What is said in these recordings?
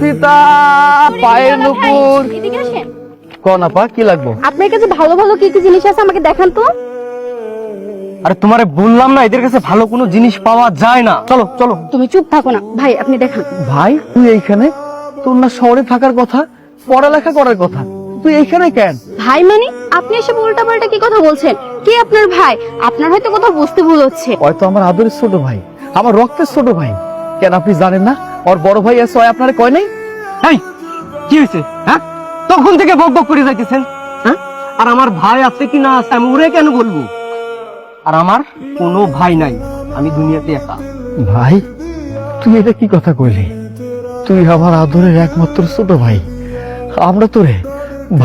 ফিতা পায়ের নুপুর কোন আপা কি লাগবে? আপনার কাছে ভালো ভালো কি কি জিনিস আছে আমাকে দেখান তো। আরে তোমারে বললাম না এদের কাছে ভালো কোনো জিনিস পাওয়া যায় না। চলো চলো। তুমি চুপ থাকো না ভাই, আপনি দেখান। ভাই তুই এইখানে? তোর না শহরে থাকার কথা, পড়ালেখা করার কথা, তুই এইখানে কেন? ভাই মানে আপনি এসব উল্টাপাল্টা কি কথা বলছেন? কে আপনার ভাই? আপনার হয়তো কোথাও বুঝতে ভুল হচ্ছে। হয়তো আমার আদরের ছোট ভাই, আমার রক্তের ছোট ভাই। কেন আপনি জানেন না ওর বড় ভাই আছে? ওই আপনারে কয় নাই? এই কি হয়েছে হ্যাঁ? তখন থেকে বক বক করে যাইতেছেন হ্যাঁ? আর আমার ভাই আছে কি না আছে আমি ওরে কেন বলবো? আর আমার কোনো ভাই নাই, আমি দুনিয়াতে একা। ভাই তুই এটা কি কথা কইলি? তুই আমার আদরের একমাত্র ছোট ভাই, আমরা তোরে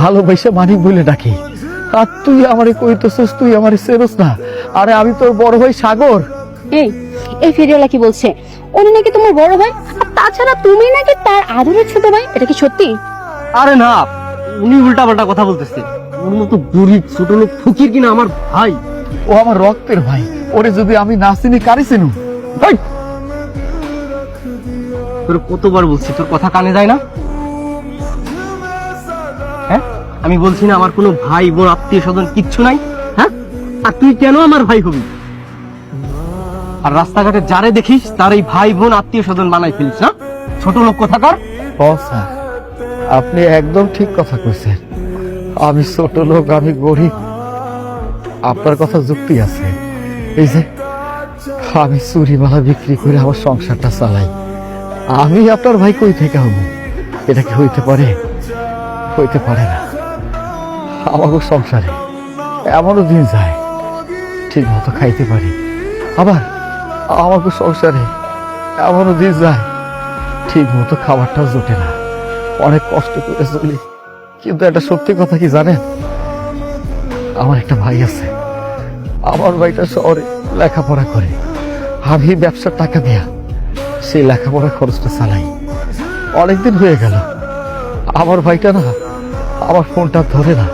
ভালোবাসা মানিক বলে ডাকি, আর তুই আমারে কইতেছিস তুই আমারে চেনস না? আরে আমি তোর বড় ভাই সাগর। এই ফেরিওয়ালা কি বলছে? উনি নাকি তোমার বড় ভাই, আর তাছাড়া তুমি নাকি তার আদরের ছোট ভাই। এটা কি সত্যি? আরে না, উনি উল্টা পাল্টা কথা বলতেছে। ওর মতো গরিব ছোট লোক ফকির কিনা আমার ভাই। ও আমার রক্তের ভাই, ওরে যদি আমি না চিনি কারে চিনু? তোর কতবার বলছি তোর কথা কানে যায় না? হ্যাঁ আমি বলছি না আমার কোনো ভাই বোন আত্মীয় স্বজন কিচ্ছু নাই? হ্যাঁ আর তুই কেন আমার ভাই হবি? আর রাস্তাঘাটে যারে দেখিস তার এই ভাই বোন আত্মীয় স্বজন বানাই ফেলিস না? ছোট লোক কোথাকার। আপনি একদম ঠিক কথা কইছেন। আমি ছোট লোক, আমি গরিব, আপনার কথা যুক্তি আছে। এই যে আমি চুরিমালা বিক্রি করে আমার সংসারটা চালাই, আমি আপনার ভাই কই থেকে হবো? এটা কি হইতে পারে? হইতে পারে না। আমাকে সংসারে এমনও দিন যায় ঠিক মতো খাইতে পারি, আবার আমাকে সংসারে এমনও দিন যায় ঠিক মতো খাবারটাও জোটে না। অনেক কষ্ট করে চলি, কিন্তু একটা সত্যি কথা কি জানেন? আমার একটা ভাই আছে, আমার ভাইটা শহরে লেখাপড়া করে, আমি ব্যবসার টাকা দেয়া সেই লেখাপড়ার খরচটা চালাই। অনেকদিন হয়ে গেল আমার ভাইটা না আমার ফোনটা ধরে না,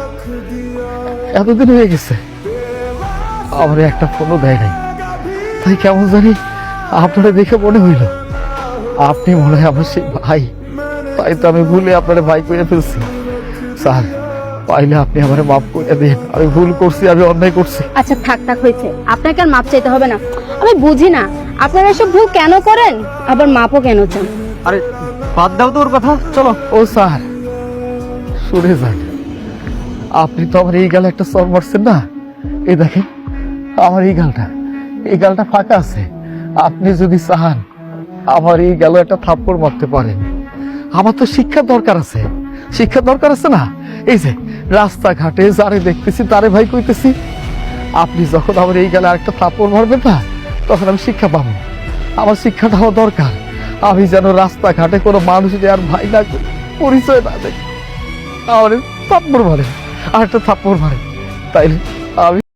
এতদিন হয়ে গেছে আমার একটা ফোনও দেয় নাই। তাই কেমন জানি আপনারা দেখে মনে হইল আপনি মনে হয় আমার সেই ভাই, তাই তো আমি ভুলে আপনার ভাই করে ফেলছি। স্যার পাইলে আপনি আমার মাফ করে দিন, আমি ভুল করছি, আমি অন্যায় করছি। আচ্ছা থাক থাক হয়েছে, আপনাকে আর মাপ চাইতে হবে না। আমি বুঝি না আপনারা এসব ভুল কেন করেন, আবার মাপও কেন চান। আরে বাদ দাও তো ওর কথা, চলো। ও স্যার শুনে যান, আপনি তো আমার এই গালে একটা চর মারছেন না? এই দেখেন আমার এই গালটা ফাঁকা আছে। আপনি যদি চান আমার এই গালে একটা থাপ্পড় মারতে পারেন। আমার তো শিক্ষার দরকার আছে, শিক্ষার দরকার আছে না? এই যে রাস্তাঘাটে যারে দেখতেছি তারে ভাই কইতেছি, আপনি যখন আমার এই গালে আরেকটা থাপ্পড় মারবেন না, তখন আমি শিক্ষা পাবো। আমার শিক্ষাটা হওয়া দরকার, আমি যেন রাস্তাঘাটে কোনো মানুষের আর ভাই না পরিচয় না দেখি। আমার থাপ্পড় মারে, আরেকটা থাপ্পড় মারে, তাইলে আমি